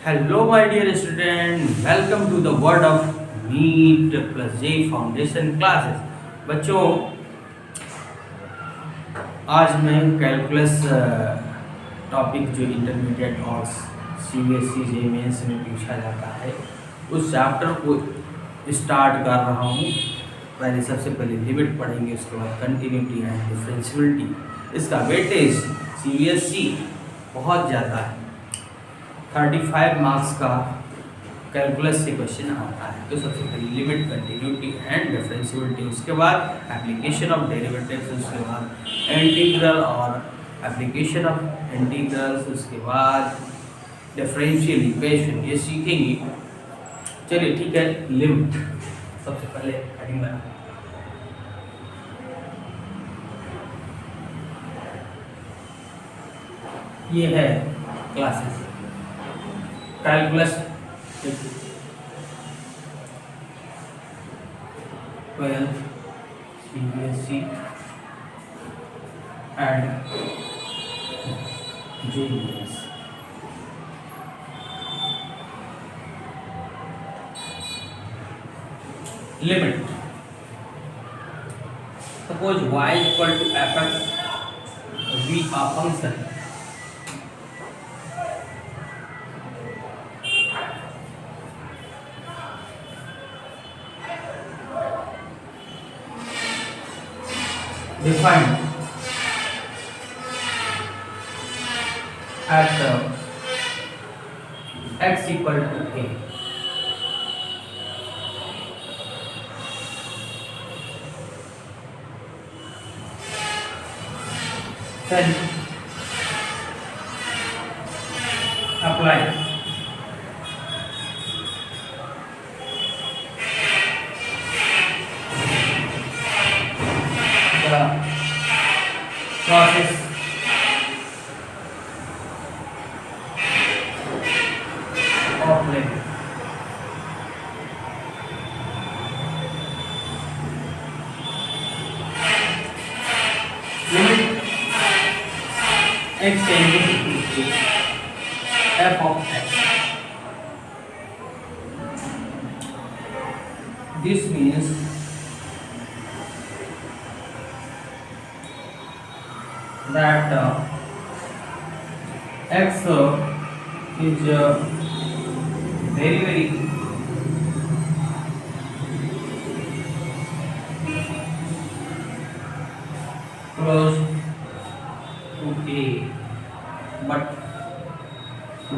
Hello, my dear student. Welcome to the world of NEET plus J foundation classes. बच्चों, आज मैं calculus topic जो intermediate और CBSE जे mains में पूछा जाता है उस चैप्टर को स्टार्ट कर रहा हूँ. पहले सबसे पहले लिमिट पढ़ेंगे, उसके बाद कंटिन्यूटी एंड डिफरेंशियबिलिटी. इसका वेटेज CBSE बहुत ज़्यादा है, 35 मार्क्स का कैलकुलस से क्वेश्चन आता है. तो सबसे पहले लिमिट, कंटिन्यूटी एंड डिफरेंशियबिलिटी, उसके बाद एप्लीकेशन ऑफ डेरिवेटिव्स, उसके बाद इंटीग्रल और एप्लीकेशन ऑफ इंटीग्रल्स, उसके बाद डिफरेंशियल इक्वेशन, ये सीखेंगे. चलिए ठीक है. लिमिट सबसे पहले हेडिंग बना. ये है classes calculus 12 CBSE and JES. Limit. Suppose y is equal to fx, v a function. Defined at x equal to a. Then apply the process of limit. Limit x tending to f of x. This means that x is very close to a, but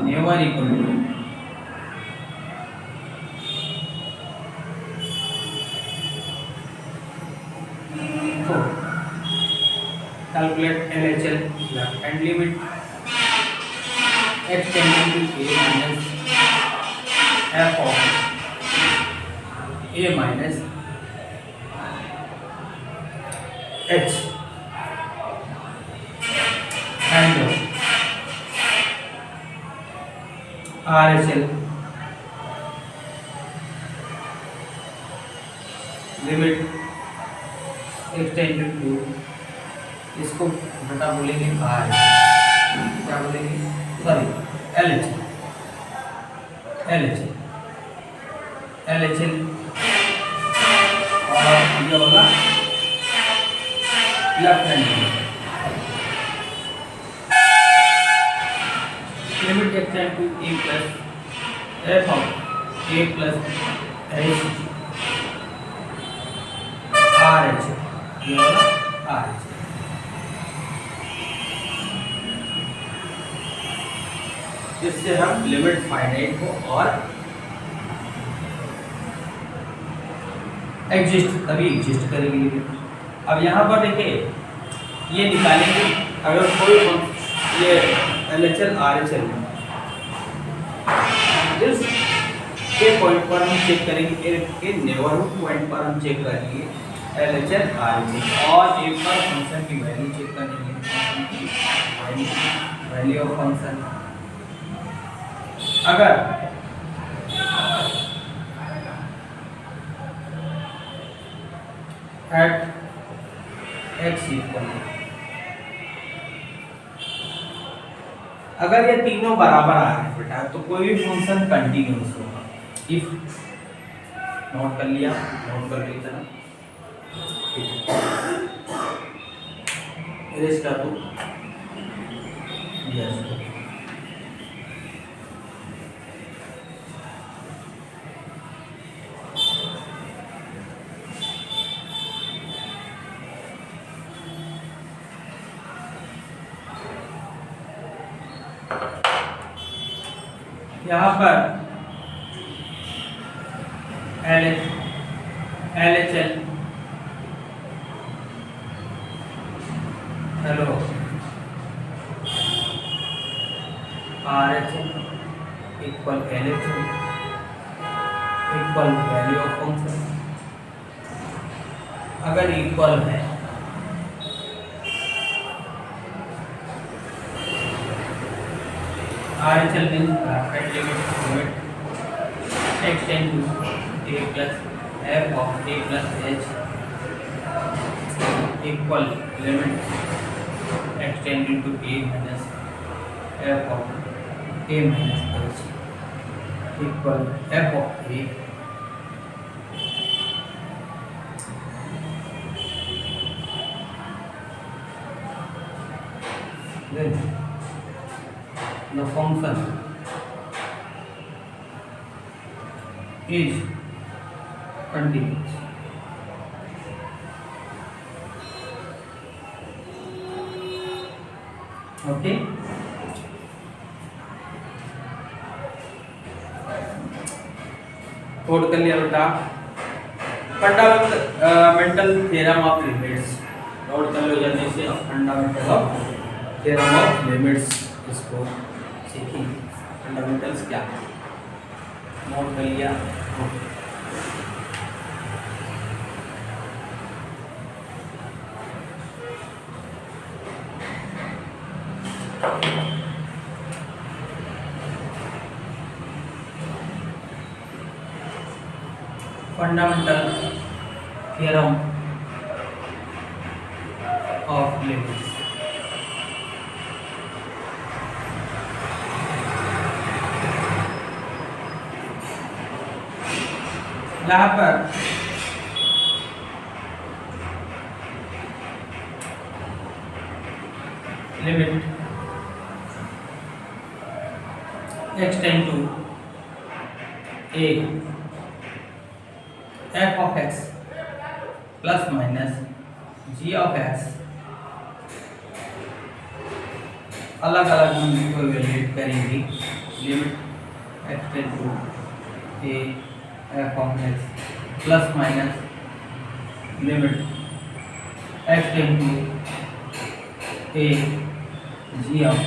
never equal to. So calculate LHL, left hand limit x tending to a minus f of a minus h and RHL limit x tending to, इसको बटा बोलेंगे R, क्या बोलेंगे, sorry LHL, LHL और ये होगा left hand limit x tend to a plus f of a plus h RH, ये होगा RH. इससे हम लिमिट फाइनाइट को और तभी एग्जिस्ट करेगी लिमिट. अब यहाँ पर देखिए ये निकालेंगे. अगर कोई ये LHL RHL इस के पॉइंट पर हम चेक करेंगे, के नेबरहुड पॉइंट पर हम चेक करेंगे LHL RHL और एक बार फंक्शन की वैल्यू चेक करेंगे, वैल्यू ऑफ फंक्शन. अगर एट x इक्वल, अगर अगर ये तीनों बराबर आ रहे हैं बेटा तो कोई भी फंक्शन कंटिन्यूअस होगा। इफ नोट कर लिया, नोट कर ली तरह इरेज कर दो। यस, यहाँ पर LHL hello RHL equal LHL equal value of function. अगर इक्वल है RHL means bracket limit extend to a plus f of a plus h equal limit extending to a minus f of a minus h equal f of a then the function is continuous. Okay, code कर लिया बेटा। Fundamental theorem of limits note कर लो जल्दी से। Fundamental of theorem of limits इसको सीखेंगे। Fundamentals क्या है नोट कर लिया। फंडामेंटल थ्योरम ऑफ लिमिट्स यहाँ पर limit extend to a f of x plus minus g of x अलग अलग हम इसको इवेल्युएट करेंगे। Limit extend to a f of x plus minus limit extend to a g of x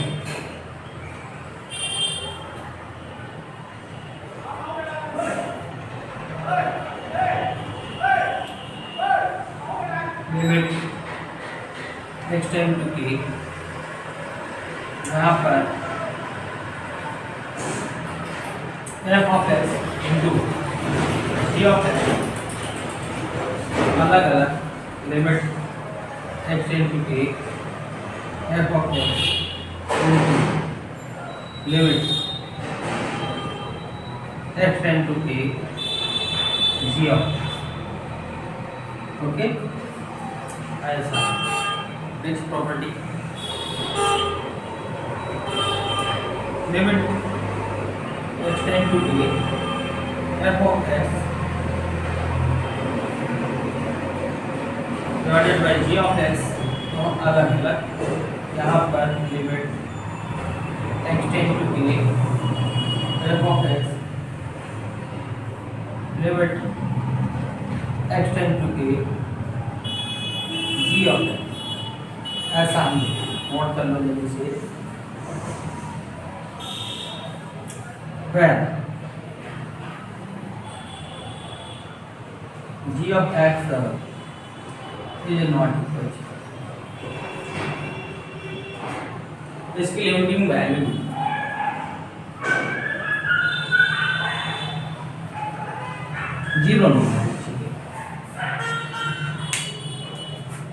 limit extend to k यहाँ पर f of x into g of x अलग अलग limit extend to k f of x into limit extend to k g of x। Okay, ऐसा next property limit extend to k f of x divided by g of x तो अलग अलग यहाँ पर limit extend to k f of x limit extend to k g of x। ऐसा हम note कर लो जल्दी से। when g of x is not equal to, इसकी लिमिटिंग वैल्यू जीरो नहीं है।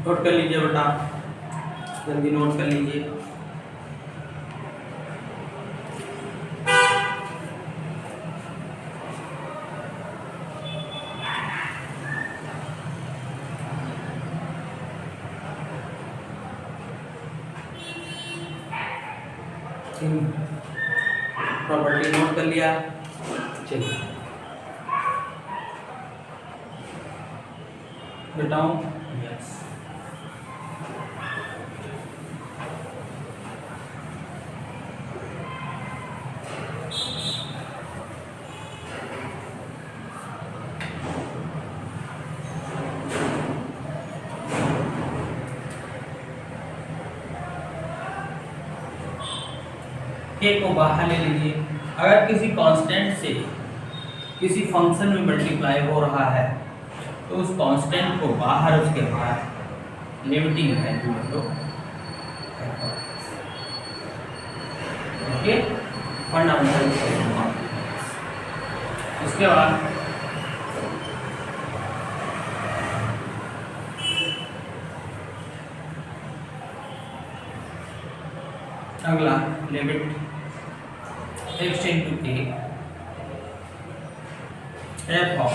नोट कर लीजिए बेटा, जल्दी नोट कर लीजिए। इन प्रॉपर्टी नोट कर लिया। चलिए बताऊं। यस, के को बाहर ले लीजिए। अगर किसी कांस्टेंट से किसी फंक्शन में मल्टीप्लाई हो रहा है तो उस कांस्टेंट को बाहर, उसके बाद लिमिटिंग वैल्यू ले लो। Okay, fundamental. उसके बाद अगला limit x into k f of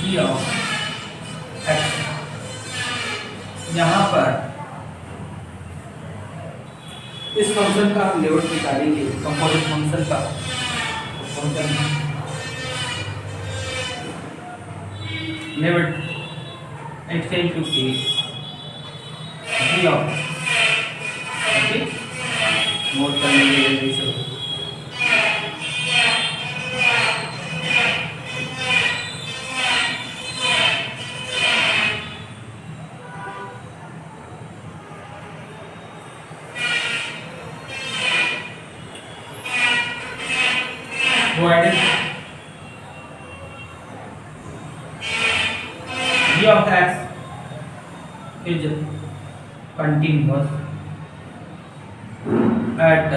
g of x। यहाँ पर इस फंक्शन का हम लिमिट निकालेंगे, कंपोजिट फंक्शन का function limit x into k g of, okay, note करने के लिए सब provided g of x is continuous at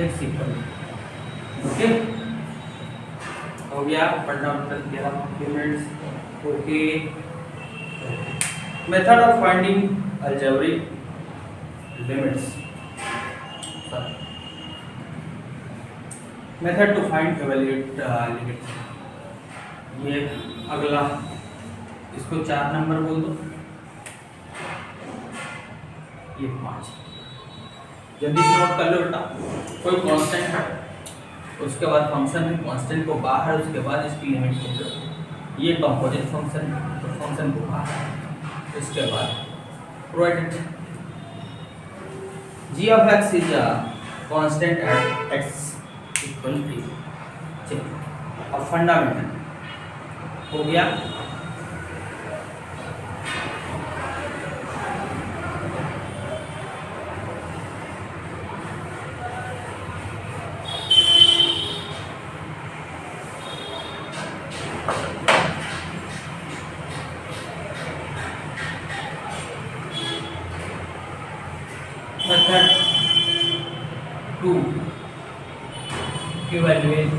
x equal, okay, हो गया fundamental limits. Okay, method of finding algebraic limits, method to find evaluate limits. ये अगला, इसको 4 number बोल दो, ये 5। जल्दी से नोट कर लो बेटा। कोई कांस्टेंट है, उसके बाद फंक्शन है, कांस्टेंट को बाहर, उसके बाद इसकी लिमिट ले लो। ये कंपोजिट फंक्शन है, तो फंक्शन को बाहर, उसके बाद provided g of x is a constant at x equal to. चलिए, अब फंडामेंटल हो गया। Method to evaluate,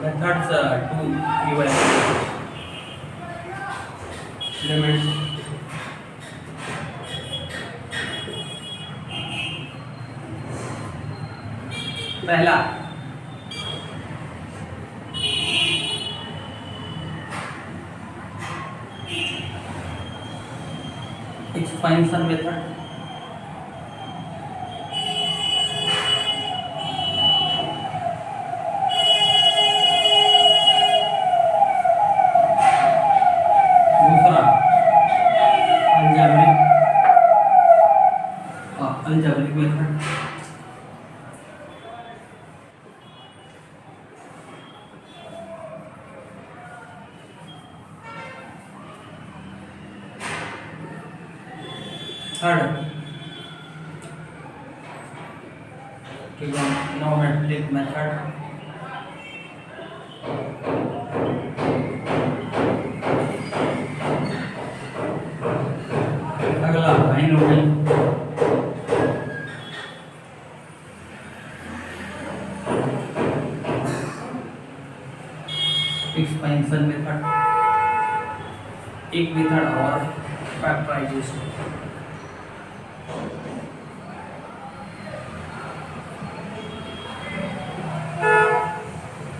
methods to evaluate limits। पहला expansion method, algebraic method, third trigonometric method, अगला बाइनोमियल, एक्सपेंशन मेथड, एक मेथड और फैक्टराइजेशन।